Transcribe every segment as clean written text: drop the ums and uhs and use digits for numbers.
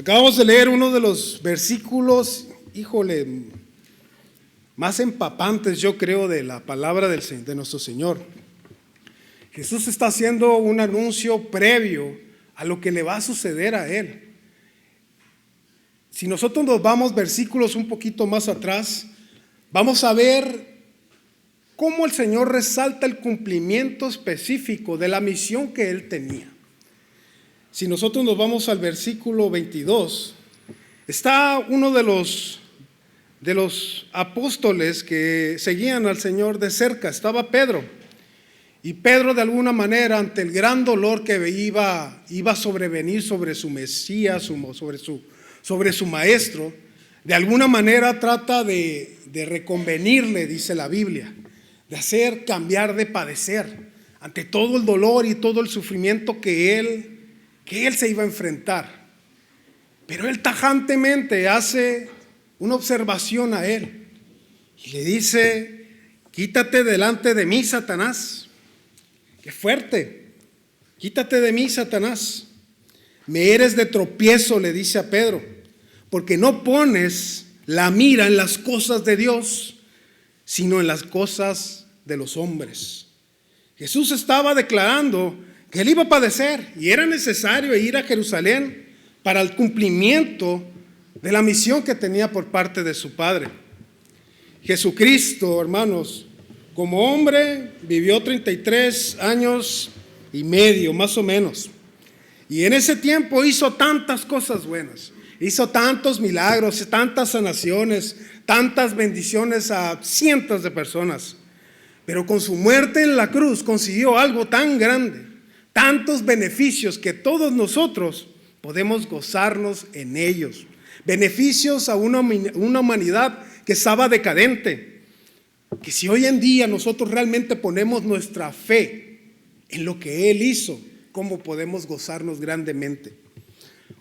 Acabamos de leer uno de los versículos, más empapantes, yo creo, de la palabra de nuestro Señor. Jesús está haciendo un anuncio previo a lo que le va a suceder a Él. Si nosotros nos vamos versículos un poquito más atrás, vamos a ver cómo el Señor resalta el cumplimiento específico de la misión que Él tenía. Si nosotros nos vamos al versículo 22, está uno de los apóstoles que seguían al Señor de cerca, estaba Pedro. Y Pedro, de alguna manera, ante el gran dolor que iba a sobrevenir sobre su Mesías, sobre su maestro, de alguna manera trata de reconvenirle, dice la Biblia, de hacer cambiar de padecer ante todo el dolor y todo el sufrimiento que él se iba a enfrentar. Pero él tajantemente hace una observación a él y le dice: quítate delante de mí, Satanás. Qué fuerte. Quítate de mí, Satanás. Me eres de tropiezo, le dice a Pedro, porque no pones la mira en las cosas de Dios, sino en las cosas de los hombres. Jesús estaba declarando que él iba a padecer y era necesario ir a Jerusalén para el cumplimiento de la misión que tenía por parte de su Padre. Jesucristo, hermanos, como hombre vivió 33 años y medio, más o menos. Y en ese tiempo hizo tantas cosas buenas, hizo tantos milagros, tantas sanaciones, tantas bendiciones a cientos de personas. Pero con su muerte en la cruz consiguió algo tan grande, tantos beneficios que todos nosotros podemos gozarnos en ellos. Beneficios a una humanidad que estaba decadente. Que si hoy en día nosotros realmente ponemos nuestra fe en lo que Él hizo, ¿cómo podemos gozarnos grandemente?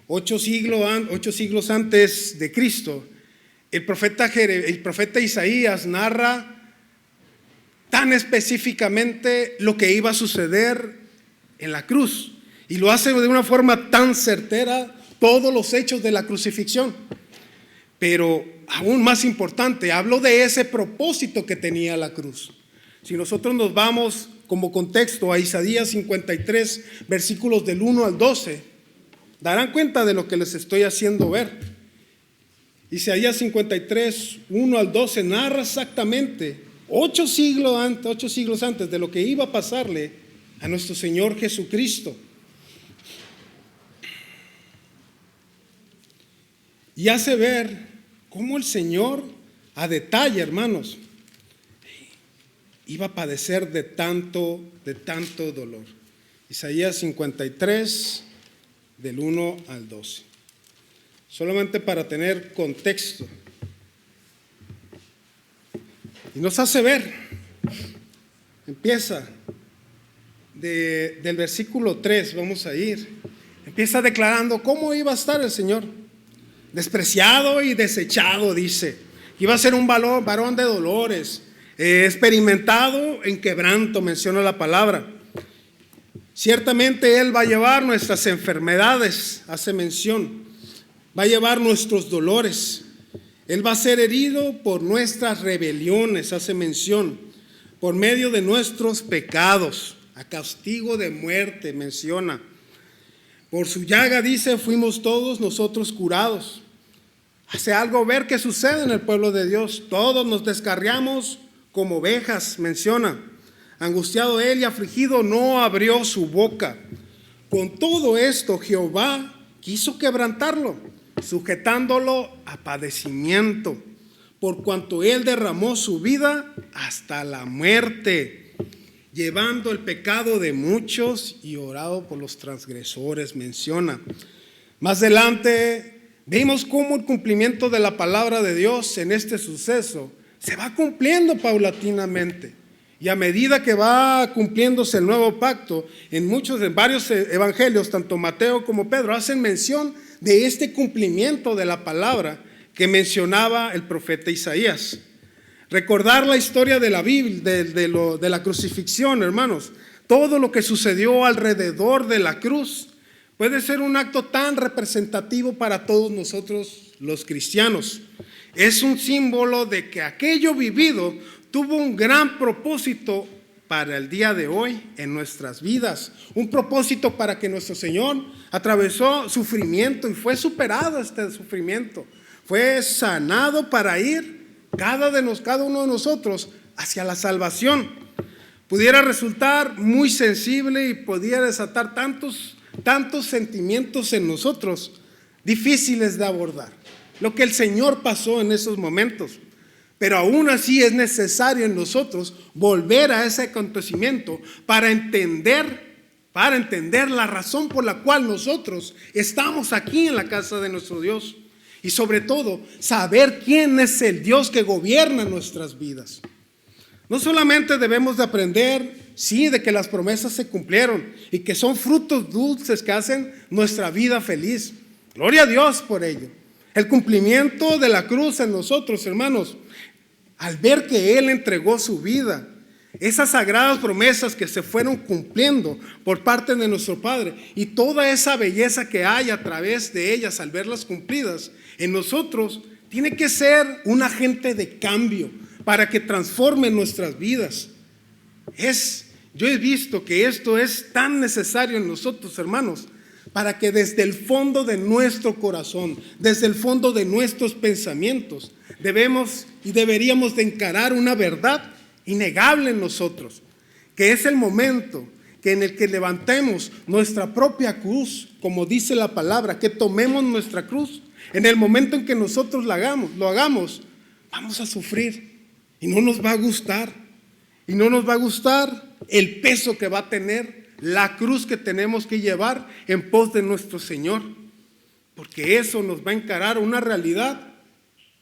8 siglos antes de Cristo, el profeta Isaías narra tan específicamente lo que iba a suceder en la cruz, y lo hace de una forma tan certera, todos los hechos de la crucifixión. Pero aún más importante, habló de ese propósito que tenía la cruz. Si nosotros nos vamos como contexto a Isaías 53, versículos del 1 al 12, darán cuenta de lo que les estoy haciendo ver. Isaías 53, 1 al 12 narra exactamente 8 siglos antes de lo que iba a pasarle a nuestro Señor Jesucristo. Y hace ver cómo el Señor, a detalle, hermanos, iba a padecer de tanto dolor. Isaías 53, del 1 al 12. Solamente para tener contexto. Y nos hace ver, empieza del versículo 3, vamos a ir. Empieza declarando cómo iba a estar el Señor. Despreciado y desechado, dice. Iba a ser un varón de dolores, experimentado en quebranto, menciona la palabra. Ciertamente Él va a llevar nuestras enfermedades, hace mención. Va a llevar nuestros dolores. Él va a ser herido por nuestras rebeliones, hace mención. Por medio de nuestros pecados, a castigo de muerte, menciona. Por su llaga, dice, fuimos todos nosotros curados. Hace algo ver que sucede en el pueblo de Dios. Todos nos descarriamos como ovejas, menciona. Angustiado él y afligido, no abrió su boca. Con todo esto, Jehová quiso quebrantarlo, sujetándolo a padecimiento, por cuanto él derramó su vida hasta la muerte, llevando el pecado de muchos y orado por los transgresores, menciona. Más adelante vimos cómo el cumplimiento de la palabra de Dios en este suceso se va cumpliendo paulatinamente. Y a medida que va cumpliéndose el nuevo pacto, en varios evangelios, tanto Mateo como Pedro, hacen mención de este cumplimiento de la palabra que mencionaba el profeta Isaías. Recordar la historia de la Biblia, de la crucifixión, hermanos, todo lo que sucedió alrededor de la cruz, puede ser un acto tan representativo para todos nosotros los cristianos. Es un símbolo de que aquello vivido tuvo un gran propósito para el día de hoy en nuestras vidas. Un propósito para que nuestro Señor atravesó sufrimiento y fue superado este sufrimiento. Fue sanado para ir cada uno de nosotros hacia la salvación. Pudiera resultar muy sensible y pudiera desatar tantos sentimientos en nosotros difíciles de abordar. Lo que el Señor pasó en esos momentos. Pero aún así es necesario en nosotros volver a ese acontecimiento para entender la razón por la cual nosotros estamos aquí en la casa de nuestro Dios. Y sobre todo, saber quién es el Dios que gobierna nuestras vidas. No solamente debemos de aprender, sí, de que las promesas se cumplieron y que son frutos dulces que hacen nuestra vida feliz. Gloria a Dios por ello. El cumplimiento de la cruz en nosotros, hermanos, al ver que Él entregó su vida, esas sagradas promesas que se fueron cumpliendo por parte de nuestro Padre y toda esa belleza que hay a través de ellas al verlas cumplidas en nosotros, tiene que ser un agente de cambio para que transforme nuestras vidas. Yo he visto que esto es tan necesario en nosotros, hermanos, para que desde el fondo de nuestro corazón, desde el fondo de nuestros pensamientos, debemos y deberíamos de encarar una verdad innegable en nosotros, que es el momento en el que levantemos nuestra propia cruz, como dice la palabra, que tomemos nuestra cruz. En el momento en que nosotros lo hagamos, vamos a sufrir y no nos va a gustar. Y no nos va a gustar el peso que va a tener la cruz que tenemos que llevar en pos de nuestro Señor, porque eso nos va a encarar una realidad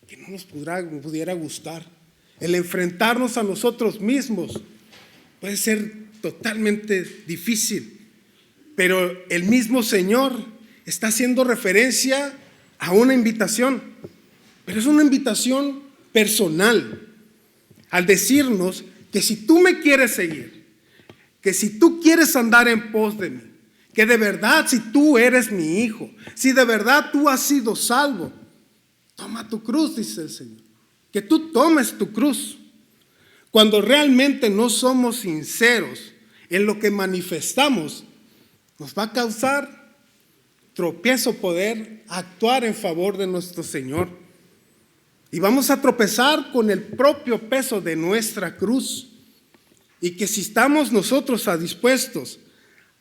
que no nos pudiera gustar. El enfrentarnos a nosotros mismos puede ser totalmente difícil, pero el mismo Señor está haciendo referencia a una invitación, pero es una invitación personal, al decirnos que si tú me quieres seguir, que si tú quieres andar en pos de mí, que de verdad si tú eres mi hijo, si de verdad tú has sido salvo, toma tu cruz, dice el Señor, que tú tomes tu cruz. Cuando realmente no somos sinceros en lo que manifestamos, nos va a causar tropiezo poder actuar en favor de nuestro Señor. Y vamos a tropezar con el propio peso de nuestra cruz. Y que si estamos nosotros dispuestos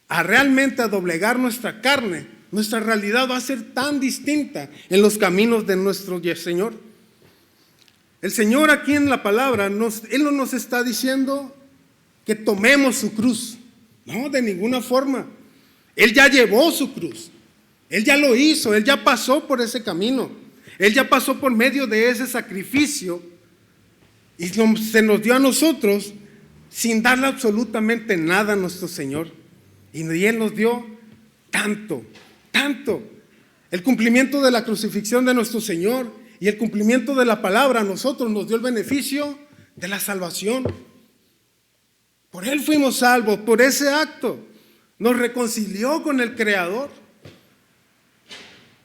a realmente a doblegar nuestra carne, nuestra realidad va a ser tan distinta en los caminos de nuestro Señor. El Señor aquí en la palabra, Él no nos está diciendo que tomemos su cruz. No, de ninguna forma. Él ya llevó su cruz. Él ya lo hizo. Él ya pasó por ese camino. Él ya pasó por medio de ese sacrificio y se nos dio a nosotros sin darle absolutamente nada a nuestro Señor. Y Él nos dio tanto. El cumplimiento de la crucifixión de nuestro Señor y el cumplimiento de la palabra a nosotros nos dio el beneficio de la salvación. Por Él fuimos salvos, por ese acto. Nos reconcilió con el Creador.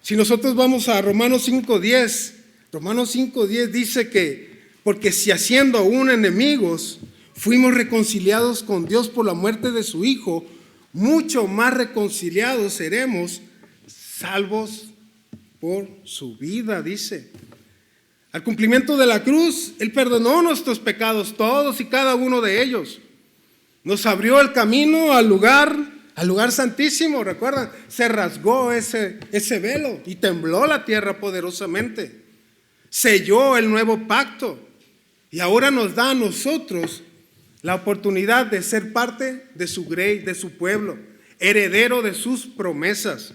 Si nosotros vamos a Romanos 5:10 dice que, porque si haciendo aún enemigos, fuimos reconciliados con Dios por la muerte de su Hijo, mucho más reconciliados seremos, salvos por su vida, dice. Al cumplimiento de la cruz, Él perdonó nuestros pecados, todos y cada uno de ellos. Nos abrió el camino al lugar santísimo, recuerdan, se rasgó ese velo y tembló la tierra poderosamente. Selló el nuevo pacto y ahora nos da a nosotros la oportunidad de ser parte de su grey, de su pueblo, heredero de sus promesas.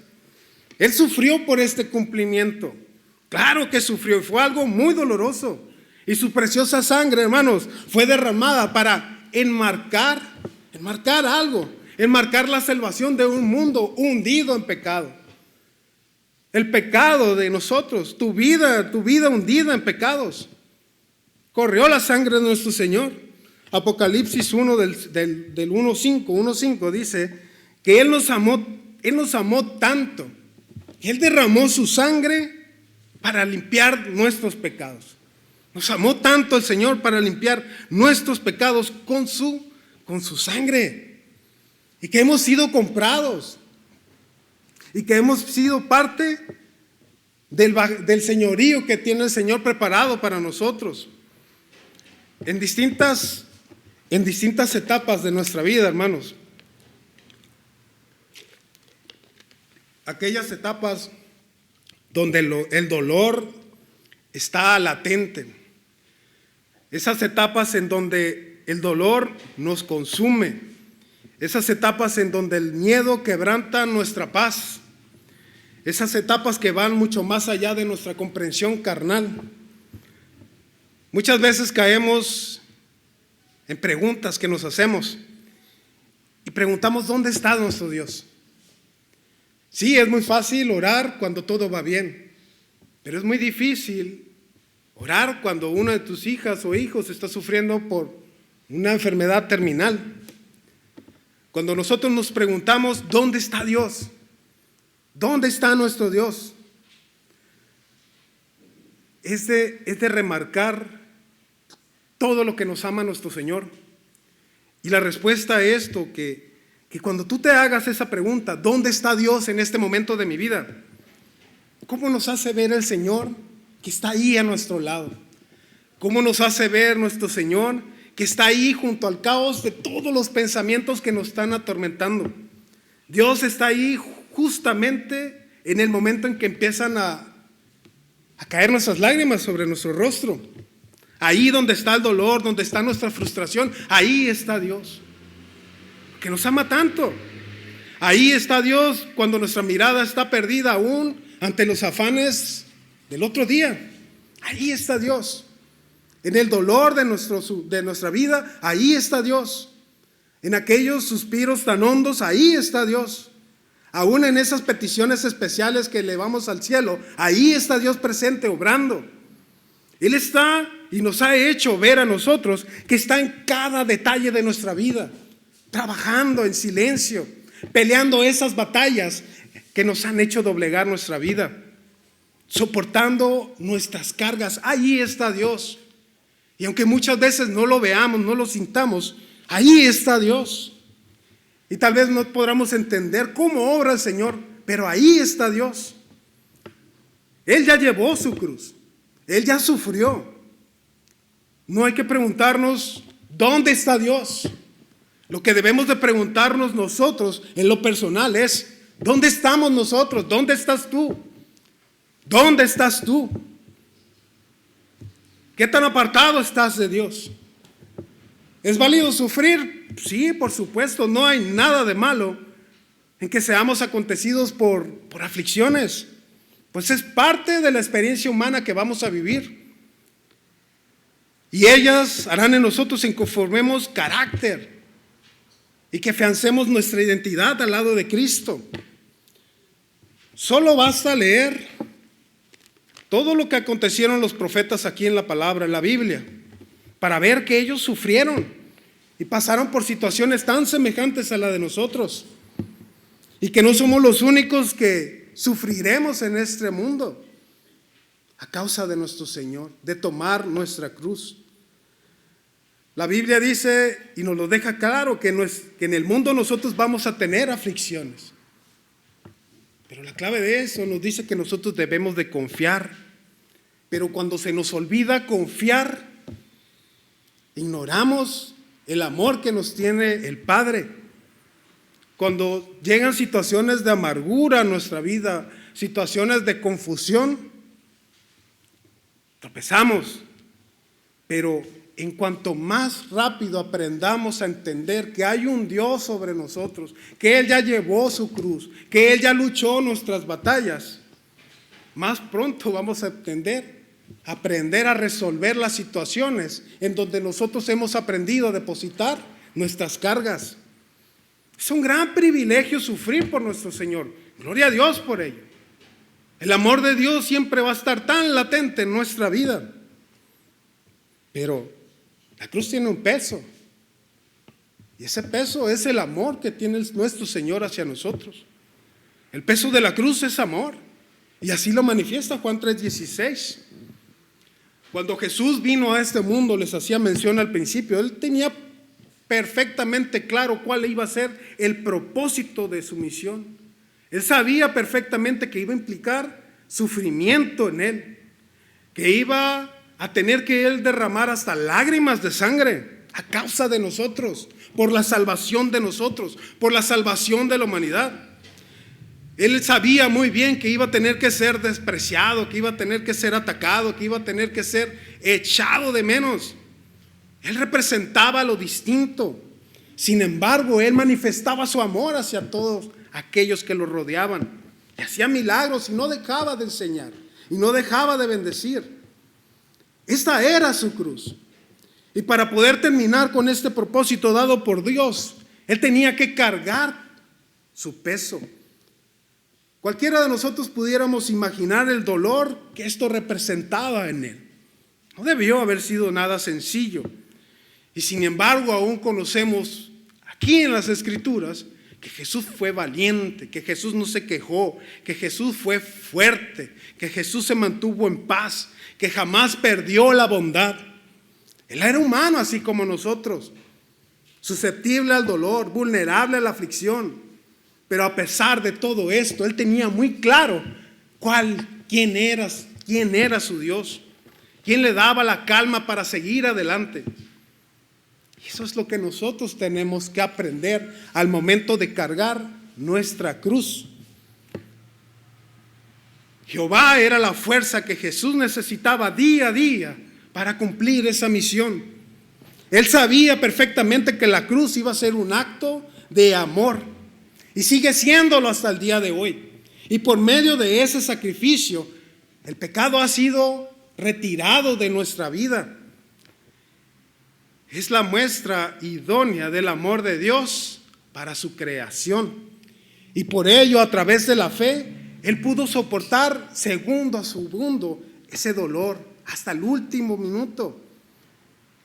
Él sufrió por este cumplimiento. Claro que sufrió, fue algo muy doloroso. Y su preciosa sangre, hermanos, fue derramada para enmarcar algo, enmarcar la salvación de un mundo hundido en pecado. El pecado de nosotros, tu vida hundida en pecados. Corrió la sangre de nuestro Señor. Apocalipsis 1 del 1:5 dice que Él nos amó Él nos amó tanto, que Él derramó su sangre para limpiar nuestros pecados. Nos amó tanto el Señor para limpiar nuestros pecados con su sangre. Y que hemos sido comprados. Y que hemos sido parte del señorío que tiene el Señor preparado para nosotros. En distintas etapas de nuestra vida, hermanos. Aquellas etapas donde el dolor está latente. Esas etapas en donde el dolor nos consume. Esas etapas en donde el miedo quebranta nuestra paz. Esas etapas que van mucho más allá de nuestra comprensión carnal. Muchas veces caemos en preguntas que nos hacemos y preguntamos: ¿dónde está nuestro Dios? Sí, es muy fácil orar cuando todo va bien, pero es muy difícil orar cuando una de tus hijas o hijos está sufriendo por una enfermedad terminal. Cuando nosotros nos preguntamos: ¿dónde está Dios? ¿Dónde está nuestro Dios? Es de remarcar todo lo que nos ama nuestro Señor. Y la respuesta a esto, que cuando tú te hagas esa pregunta: ¿dónde está Dios en este momento de mi vida? ¿Cómo nos hace ver el Señor que está ahí a nuestro lado? ¿Cómo nos hace ver nuestro Señor que está ahí junto al caos de todos los pensamientos que nos están atormentando? Dios está ahí justamente en el momento en que empiezan a caer nuestras lágrimas sobre nuestro rostro. Ahí donde está el dolor, donde está nuestra frustración, ahí está Dios, que nos ama tanto. Ahí está Dios cuando nuestra mirada está perdida aún ante los afanes del otro día. Ahí está Dios. En el dolor de nuestra vida, ahí está Dios. En aquellos suspiros tan hondos, ahí está Dios. Aún en esas peticiones especiales que elevamos al cielo, ahí está Dios presente, obrando. Él está y nos ha hecho ver a nosotros que está en cada detalle de nuestra vida, trabajando en silencio, peleando esas batallas que nos han hecho doblegar nuestra vida, soportando nuestras cargas. Ahí está Dios. Y aunque muchas veces no lo veamos, no lo sintamos, ahí está Dios. Y tal vez no podamos entender cómo obra el Señor, pero ahí está Dios. Él ya llevó su cruz. Él ya sufrió. No hay que preguntarnos: ¿dónde está Dios? Lo que debemos de preguntarnos nosotros en lo personal es: ¿dónde estamos nosotros? ¿Dónde estás tú? ¿Dónde estás tú? ¿Qué tan apartado estás de Dios? ¿Es válido sufrir? Sí, por supuesto. No hay nada de malo en que seamos acontecidos por aflicciones. Pues es parte de la experiencia humana que vamos a vivir. Y ellas harán en nosotros en que formemos carácter y que afiancemos nuestra identidad al lado de Cristo. Solo basta leer todo lo que acontecieron los profetas aquí en la palabra, en la Biblia, para ver que ellos sufrieron y pasaron por situaciones tan semejantes a la de nosotros, y que no somos los únicos que sufriremos en este mundo a causa de nuestro Señor, de tomar nuestra cruz. La Biblia dice y nos lo deja claro que en el mundo nosotros vamos a tener aflicciones, pero la clave de eso nos dice que nosotros debemos de confiar. Pero cuando se nos olvida confiar, ignoramos el amor que nos tiene el Padre. Cuando llegan situaciones de amargura a nuestra vida, situaciones de confusión, tropezamos. Pero en cuanto más rápido aprendamos a entender que hay un Dios sobre nosotros, que Él ya llevó su cruz, que Él ya luchó nuestras batallas, más pronto vamos a aprender a resolver las situaciones en donde nosotros hemos aprendido a depositar nuestras cargas. Es un gran privilegio sufrir por nuestro Señor. Gloria a Dios por ello. El amor de Dios siempre va a estar tan latente en nuestra vida. Pero la cruz tiene un peso. Y ese peso es el amor que tiene nuestro Señor hacia nosotros. El peso de la cruz es amor. Y así lo manifiesta Juan 3:16. Cuando Jesús vino a este mundo, les hacía mención al principio, Él tenía perfectamente claro cuál iba a ser el propósito de su misión. Él sabía perfectamente que iba a implicar sufrimiento en Él, que iba a tener que Él derramar hasta lágrimas de sangre a causa de nosotros, por la salvación de nosotros, por la salvación de la humanidad. Él sabía muy bien que iba a tener que ser despreciado, que iba a tener que ser atacado, que iba a tener que ser echado de menos. Él representaba lo distinto. Sin embargo, Él manifestaba su amor hacia todos aquellos que lo rodeaban. Y hacía milagros y no dejaba de enseñar y no dejaba de bendecir. Esta era su cruz. Y para poder terminar con este propósito dado por Dios, Él tenía que cargar su peso. Cualquiera de nosotros pudiéramos imaginar el dolor que esto representaba en Él. No debió haber sido nada sencillo. Y sin embargo, aún conocemos aquí en las Escrituras que Jesús fue valiente, que Jesús no se quejó, que Jesús fue fuerte, que Jesús se mantuvo en paz, que jamás perdió la bondad. Él era humano así como nosotros, susceptible al dolor, vulnerable a la aflicción. Pero a pesar de todo esto, Él tenía muy claro quién era su Dios, quién le daba la calma para seguir adelante. Y eso es lo que nosotros tenemos que aprender al momento de cargar nuestra cruz. Jehová era la fuerza que Jesús necesitaba día a día para cumplir esa misión. Él sabía perfectamente que la cruz iba a ser un acto de amor. Y sigue siéndolo hasta el día de hoy. Y por medio de ese sacrificio, el pecado ha sido retirado de nuestra vida. Es la muestra idónea del amor de Dios para su creación. Y por ello, a través de la fe, Él pudo soportar segundo a segundo ese dolor hasta el último minuto.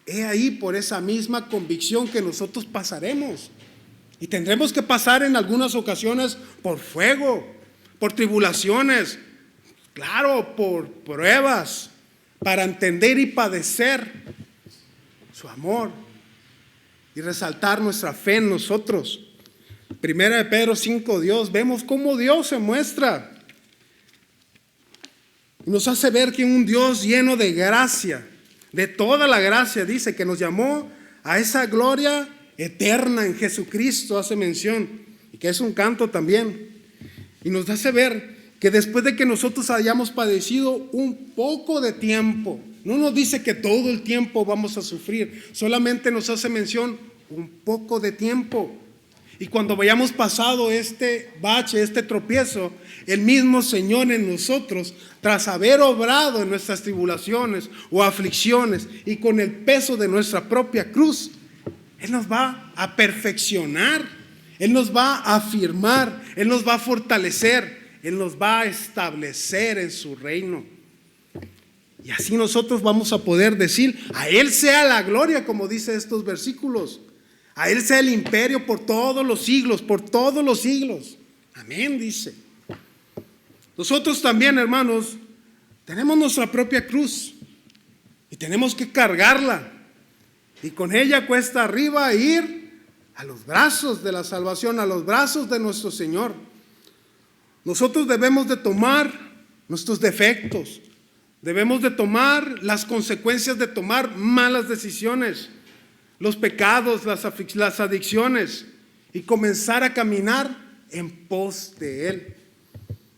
He ahí por esa misma convicción que nosotros pasaremos. Y tendremos que pasar en algunas ocasiones por fuego, por tribulaciones, claro, por pruebas, para entender y padecer su amor y resaltar nuestra fe en nosotros. Primera de Pedro 5, vemos cómo Dios se muestra. Nos hace ver que un Dios lleno de gracia, de toda la gracia, dice que nos llamó a esa gloria eterna en Jesucristo, hace mención, y que es un canto también. Y nos hace ver que después de que nosotros hayamos padecido un poco de tiempo, no nos dice que todo el tiempo vamos a sufrir, solamente nos hace mención un poco de tiempo. Y cuando hayamos pasado este bache, este tropiezo, el mismo Señor en nosotros, tras haber obrado en nuestras tribulaciones o aflicciones y con el peso de nuestra propia cruz, Él nos va a perfeccionar, Él nos va a afirmar, Él nos va a fortalecer, Él nos va a establecer en su reino. Y así nosotros vamos a poder decir, a Él sea la gloria, como dice estos versículos. A Él sea el imperio por todos los siglos, por todos los siglos. Amén, dice. Nosotros también, hermanos, tenemos nuestra propia cruz y tenemos que cargarla. Y con ella cuesta arriba ir a los brazos de la salvación, a los brazos de nuestro Señor. Nosotros debemos de tomar nuestros defectos, debemos de tomar las consecuencias de tomar malas decisiones, los pecados, las adicciones, y comenzar a caminar en pos de Él.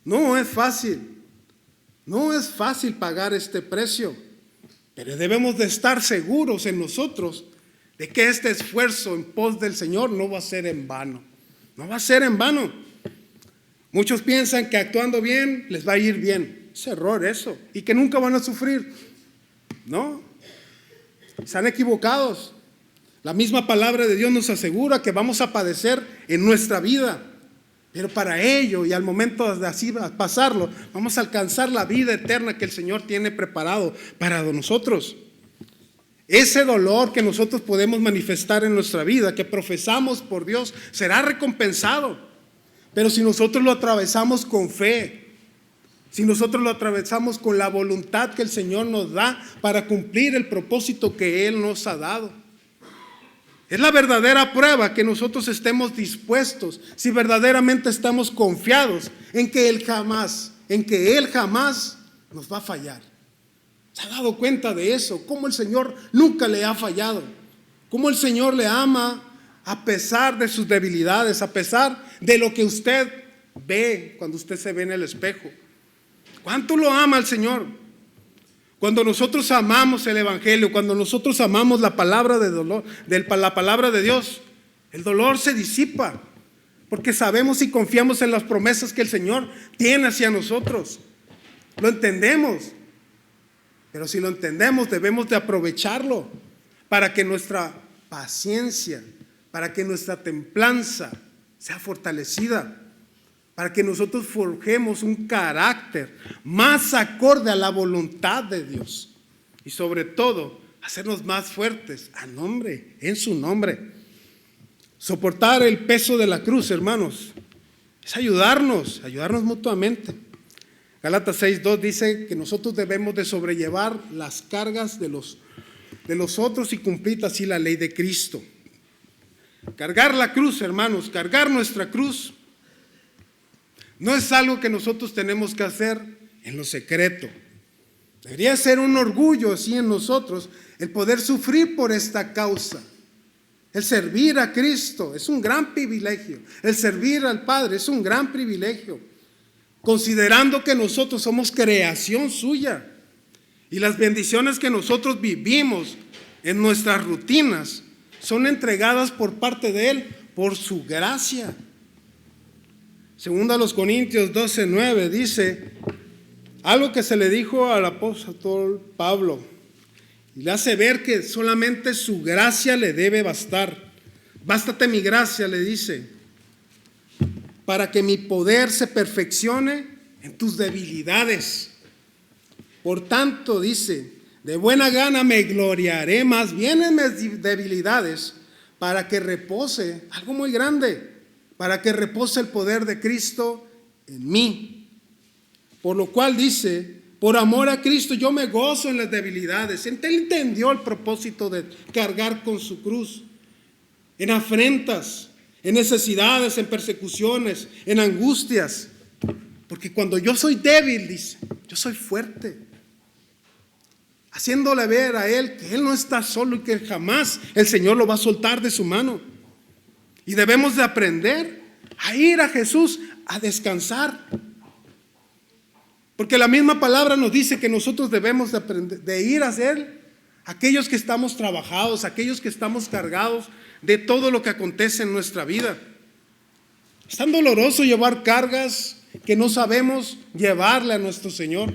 No es fácil pagar este precio. Pero debemos de estar seguros en nosotros de que este esfuerzo en pos del Señor no va a ser en vano. No va a ser en vano. Muchos piensan que actuando bien les va a ir bien. Es error eso. Y que nunca van a sufrir. No. Están equivocados. La misma palabra de Dios nos asegura que vamos a padecer en nuestra vida. Pero para ello y al momento de así pasarlo, vamos a alcanzar la vida eterna que el Señor tiene preparado para nosotros. Ese dolor que nosotros podemos manifestar en nuestra vida, que profesamos por Dios, será recompensado. Pero si nosotros lo atravesamos con fe, si nosotros lo atravesamos con la voluntad que el Señor nos da para cumplir el propósito que Él nos ha dado, es la verdadera prueba que nosotros estemos dispuestos, si verdaderamente estamos confiados en que Él jamás nos va a fallar. ¿Se ha dado cuenta de eso? Cómo el Señor nunca le ha fallado. Cómo el Señor le ama a pesar de sus debilidades, a pesar de lo que usted ve cuando usted se ve en el espejo. ¿Cuánto lo ama el Señor? Cuando nosotros amamos el Evangelio, cuando nosotros amamos la palabra la palabra de Dios, el dolor se disipa, porque sabemos y confiamos en las promesas que el Señor tiene hacia nosotros. Lo entendemos, pero si lo entendemos debemos de aprovecharlo para que nuestra paciencia, para que nuestra templanza sea fortalecida, para que nosotros forjemos un carácter más acorde a la voluntad de Dios y sobre todo hacernos más fuertes en su nombre. Soportar el peso de la cruz, hermanos, es ayudarnos mutuamente. Gálatas 6:2 dice que nosotros debemos de sobrellevar las cargas de los otros y cumplir así la ley de Cristo. Cargar la cruz, hermanos, cargar nuestra cruz no es algo que nosotros tenemos que hacer en lo secreto. Debería ser un orgullo así en nosotros el poder sufrir por esta causa. El servir a Cristo es un gran privilegio. El servir al Padre es un gran privilegio. Considerando que nosotros somos creación suya y las bendiciones que nosotros vivimos en nuestras rutinas son entregadas por parte de Él por su gracia. Segunda a los Corintios 12:9 dice algo que se le dijo al apóstol Pablo y le hace ver que solamente su gracia le debe bastar. Bástate mi gracia, le dice, para que mi poder se perfeccione en tus debilidades. Por tanto, dice, de buena gana me gloriaré más bien en mis debilidades, para que repose algo muy grande, para que repose el poder de Cristo en mí. Por lo cual dice, por amor a Cristo yo me gozo en las debilidades. Él entendió el propósito de cargar con su cruz, en afrentas, en necesidades, en persecuciones, en angustias. Porque cuando yo soy débil, dice, yo soy fuerte. Haciéndole ver a Él que Él no está solo y que jamás el Señor lo va a soltar de su mano. Y debemos de aprender a ir a Jesús a descansar. Porque la misma palabra nos dice que nosotros debemos de aprender, de ir a Él, aquellos que estamos trabajados, aquellos que estamos cargados de todo lo que acontece en nuestra vida. Es tan doloroso llevar cargas que no sabemos llevarle a nuestro Señor.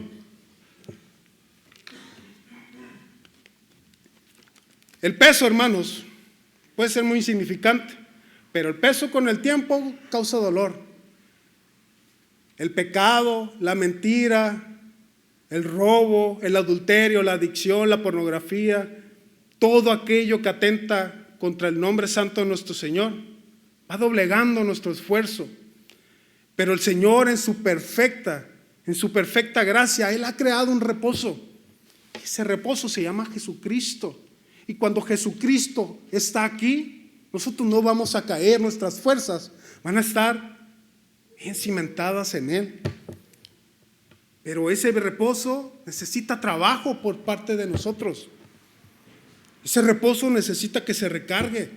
El peso, hermanos, puede ser muy insignificante, pero el peso con el tiempo causa dolor. El pecado, la mentira, el robo, el adulterio, la adicción, la pornografía, todo aquello que atenta contra el nombre santo de nuestro Señor, va doblegando nuestro esfuerzo. Pero el Señor en su perfecta gracia, Él ha creado un reposo. Ese reposo se llama Jesucristo. Y cuando Jesucristo está aquí, nosotros no vamos a caer, nuestras fuerzas van a estar bien cimentadas en Él. Pero ese reposo necesita trabajo por parte de nosotros. Ese reposo necesita que se recargue.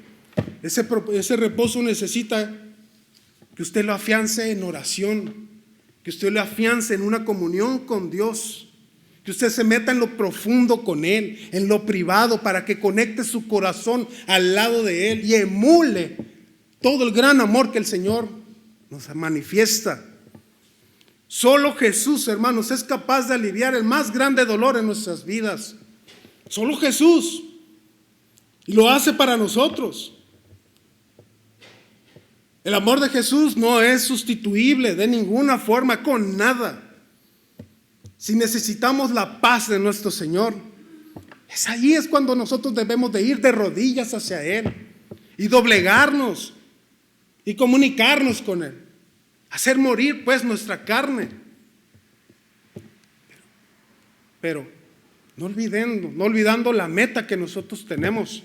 Ese reposo necesita que usted lo afiance en oración, que usted lo afiance en una comunión con Dios, que usted se meta en lo profundo con Él, en lo privado, para que conecte su corazón al lado de Él y emule todo el gran amor que el Señor nos manifiesta. Solo Jesús, hermanos, es capaz de aliviar el más grande dolor en nuestras vidas. Solo Jesús. Y lo hace para nosotros. El amor de Jesús no es sustituible de ninguna forma con nada. Si necesitamos la paz de nuestro Señor, ahí es cuando nosotros debemos de ir de rodillas hacia Él y doblegarnos y comunicarnos con Él. hacer morir pues nuestra carne. Pero no olvidando la meta que nosotros tenemos.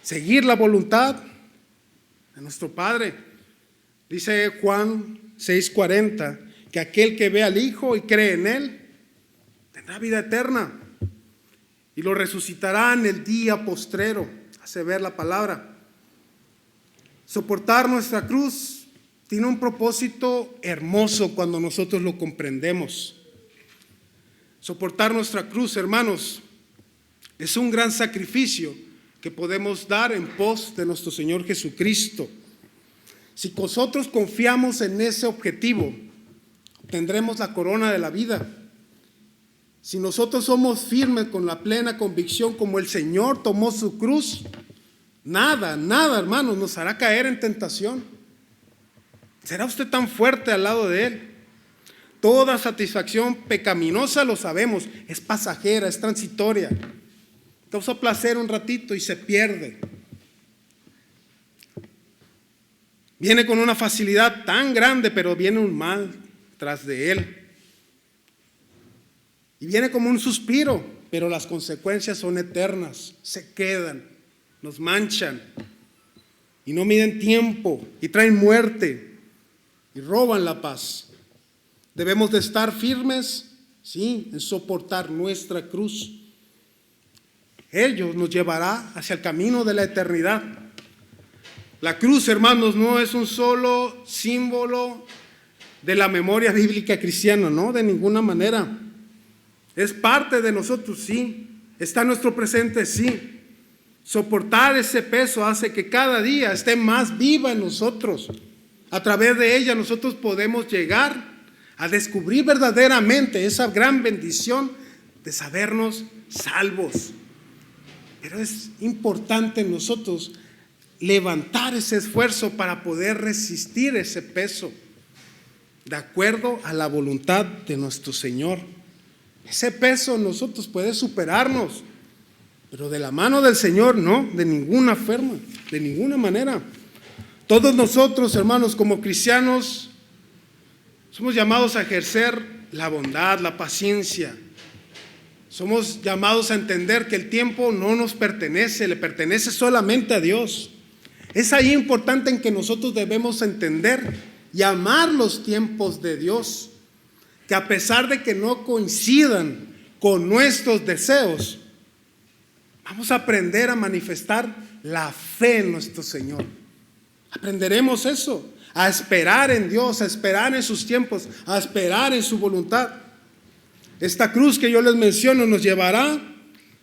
Seguir la voluntad de nuestro Padre. Dice Juan 6:40, que aquel que ve al Hijo y cree en Él, tendrá vida eterna y lo resucitará en el día postrero. Hace ver la palabra. Soportar nuestra cruz tiene un propósito hermoso cuando nosotros lo comprendemos. Soportar nuestra cruz, hermanos, es un gran sacrificio que podemos dar en pos de nuestro Señor Jesucristo. Si nosotros confiamos en ese objetivo, obtendremos la corona de la vida. Si nosotros somos firmes con la plena convicción como el Señor tomó su cruz, nada, hermanos, nos hará caer en tentación. ¿Será usted tan fuerte al lado de Él? Toda satisfacción pecaminosa, lo sabemos, es pasajera, es transitoria. Causa placer un ratito y se pierde. Viene con una facilidad tan grande, pero viene un mal tras de él. Y viene como un suspiro, pero las consecuencias son eternas, se quedan, nos manchan y no miden tiempo y traen muerte y roban la paz. Debemos de estar firmes, sí, en soportar nuestra cruz. Ello nos llevará hacia el camino de la eternidad. La cruz, hermanos, no es un solo símbolo de la memoria bíblica cristiana, no, de ninguna manera. Es parte de nosotros, sí. Está en nuestro presente, sí. Soportar ese peso hace que cada día esté más viva en nosotros. A través de ella nosotros podemos llegar a descubrir verdaderamente esa gran bendición de sabernos salvos. Pero es importante en nosotros levantar ese esfuerzo para poder resistir ese peso, de acuerdo a la voluntad de nuestro Señor. Ese peso en nosotros puede superarnos, pero de la mano del Señor no, de ninguna forma, de ninguna manera. Todos nosotros, hermanos, como cristianos, somos llamados a ejercer la bondad, la paciencia. Somos llamados a entender que el tiempo no nos pertenece, le pertenece solamente a Dios. Es ahí importante en que nosotros debemos entender y amar los tiempos de Dios, que a pesar de que no coincidan con nuestros deseos, vamos a aprender a manifestar la fe en nuestro Señor. Aprenderemos eso, a esperar en Dios, a esperar en sus tiempos, a esperar en su voluntad. Esta cruz que yo les menciono nos llevará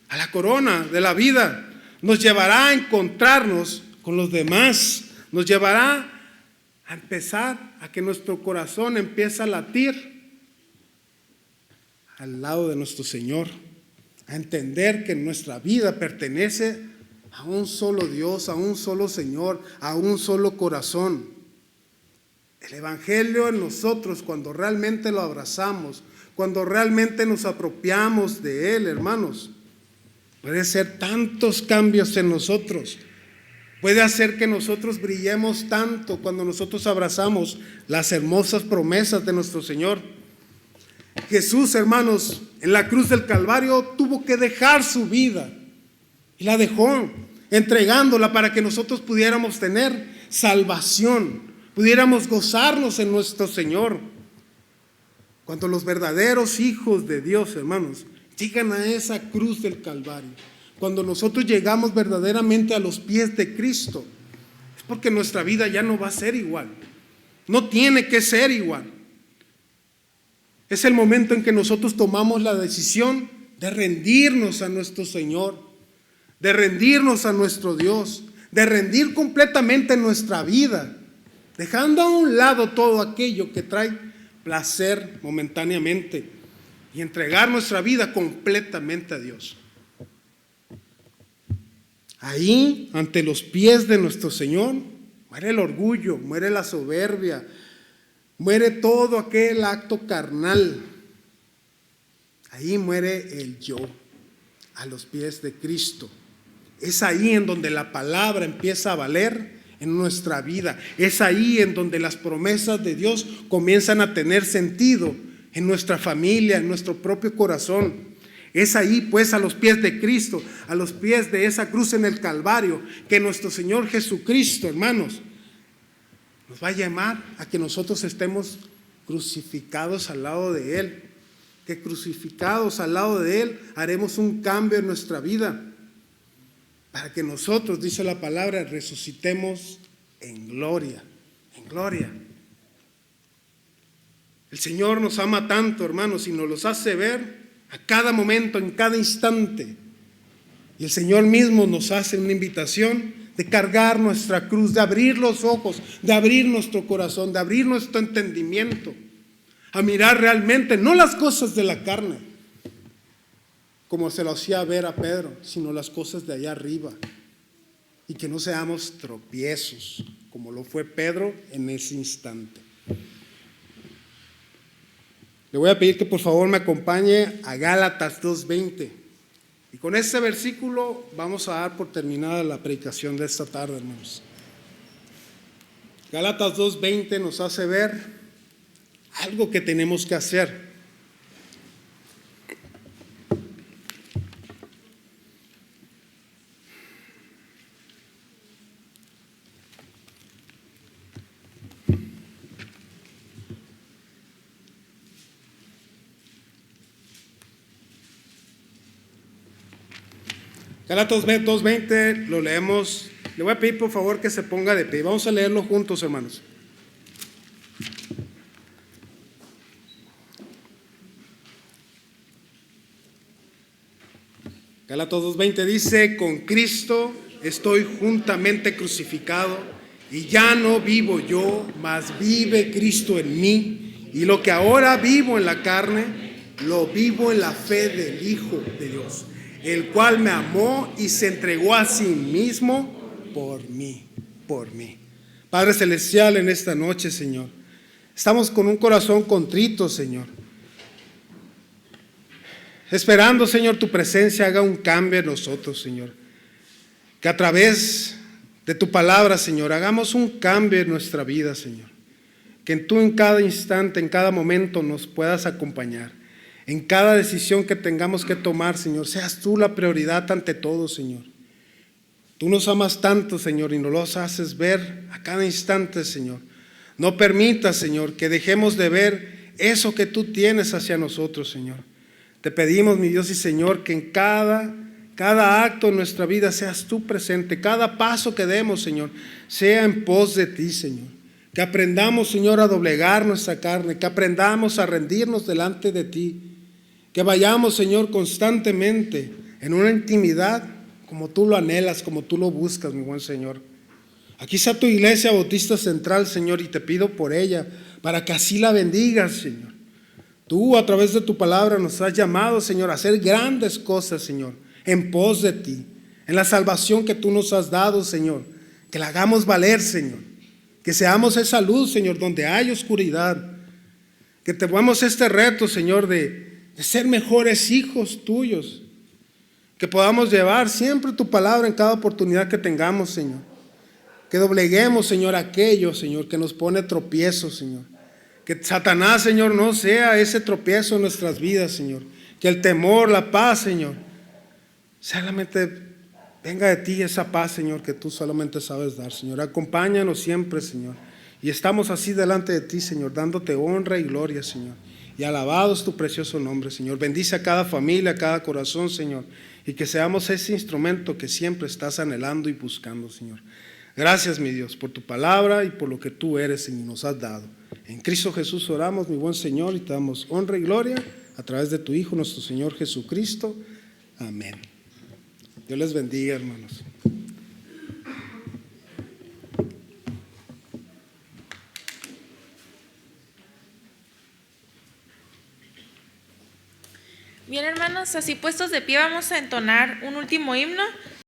a la corona de la vida, nos llevará a encontrarnos con los demás, nos llevará a empezar a que nuestro corazón empiece a latir al lado de nuestro Señor, a entender que nuestra vida pertenece a un solo Dios, a un solo Señor, a un solo corazón. El Evangelio en nosotros, cuando realmente lo abrazamos, cuando realmente nos apropiamos de Él, hermanos, puede hacer tantos cambios en nosotros. Puede hacer que nosotros brillemos tanto cuando nosotros abrazamos las hermosas promesas de nuestro Señor. Jesús, hermanos, en la cruz del Calvario tuvo que dejar su vida y la dejó, entregándola para que nosotros pudiéramos tener salvación, pudiéramos gozarnos en nuestro Señor. Cuando los verdaderos hijos de Dios, hermanos, llegan a esa cruz del Calvario, cuando nosotros llegamos verdaderamente a los pies de Cristo, es porque nuestra vida ya no va a ser igual, no tiene que ser igual. Es el momento en que nosotros tomamos la decisión de rendirnos a nuestro Señor, de rendirnos a nuestro Dios, de rendir completamente nuestra vida, dejando a un lado todo aquello que trae placer momentáneamente y entregar nuestra vida completamente a Dios. Ahí, ante los pies de nuestro Señor, muere el orgullo, muere la soberbia, muere todo aquel acto carnal. Ahí muere el yo, a los pies de Cristo. Es ahí en donde la palabra empieza a valer en nuestra vida. Es ahí en donde las promesas de Dios comienzan a tener sentido en nuestra familia, en nuestro propio corazón. Es ahí pues a los pies de Cristo, a los pies de esa cruz en el Calvario, que nuestro Señor Jesucristo, hermanos, nos va a llamar a que nosotros estemos crucificados al lado de Él. Que crucificados al lado de Él haremos un cambio en nuestra vida, para que nosotros, dice la palabra, resucitemos en gloria, en gloria. El Señor nos ama tanto, hermanos, y nos los hace ver a cada momento, en cada instante. Y el Señor mismo nos hace una invitación de cargar nuestra cruz, de abrir los ojos, de abrir nuestro corazón, de abrir nuestro entendimiento, a mirar realmente no las cosas de la carne, como se lo hacía ver a Pedro, sino las cosas de allá arriba. Y que no seamos tropiezos, como lo fue Pedro en ese instante. Le voy a pedir que por favor me acompañe a Gálatas 2:20. Y con este versículo vamos a dar por terminada la predicación de esta tarde, hermanos. Gálatas 2:20 nos hace ver algo que tenemos que hacer. Gálatas 2:20 lo leemos. Le voy a pedir por favor que se ponga de pie. Vamos a leerlo juntos, hermanos. Gálatas 2:20 dice: con Cristo estoy juntamente crucificado, y ya no vivo yo, mas vive Cristo en mí. Y lo que ahora vivo en la carne, lo vivo en la fe del Hijo de Dios, el cual me amó y se entregó a sí mismo por mí, por mí. Padre Celestial, en esta noche, Señor, estamos con un corazón contrito, Señor, esperando, Señor, tu presencia haga un cambio en nosotros, Señor. Que a través de tu palabra, Señor, hagamos un cambio en nuestra vida, Señor. Que tú en cada instante, en cada momento nos puedas acompañar. En cada decisión que tengamos que tomar, Señor, seas tú la prioridad ante todo, Señor. Tú nos amas tanto, Señor, y nos los haces ver a cada instante, Señor. No permitas, Señor, que dejemos de ver eso que tú tienes hacia nosotros, Señor. Te pedimos, mi Dios y Señor, que en cada acto de nuestra vida seas tú presente. Cada paso que demos, Señor, sea en pos de ti, Señor. Que aprendamos, Señor, a doblegar nuestra carne. Que aprendamos a rendirnos delante de ti. Que vayamos, Señor, constantemente en una intimidad como tú lo anhelas, como tú lo buscas, mi buen Señor. Aquí está tu iglesia Bautista Central, Señor, y te pido por ella, para que así la bendigas, Señor. Tú, a través de tu palabra, nos has llamado, Señor, a hacer grandes cosas, Señor, en pos de ti, en la salvación que tú nos has dado, Señor. Que la hagamos valer, Señor. Que seamos esa luz, Señor, donde hay oscuridad. Que tomemos este reto, Señor, de ser mejores hijos tuyos. Que podamos llevar siempre tu palabra en cada oportunidad que tengamos, Señor. Que dobleguemos, Señor, aquello, Señor, que nos pone tropiezos, Señor. Que Satanás, Señor, no sea ese tropiezo en nuestras vidas, Señor. Que el temor, la paz, Señor, solamente venga de ti esa paz, Señor, que tú solamente sabes dar, Señor. Acompáñanos siempre, Señor. Y estamos así delante de ti, Señor, dándote honra y gloria, Señor. Y alabado es tu precioso nombre, Señor. Bendice a cada familia, a cada corazón, Señor. Y que seamos ese instrumento que siempre estás anhelando y buscando, Señor. Gracias, mi Dios, por tu palabra y por lo que tú eres y nos has dado. En Cristo Jesús oramos, mi buen Señor, y te damos honra y gloria a través de tu Hijo, nuestro Señor Jesucristo. Amén. Dios les bendiga, hermanos. Bien, hermanos, así puestos de pie vamos a entonar un último himno.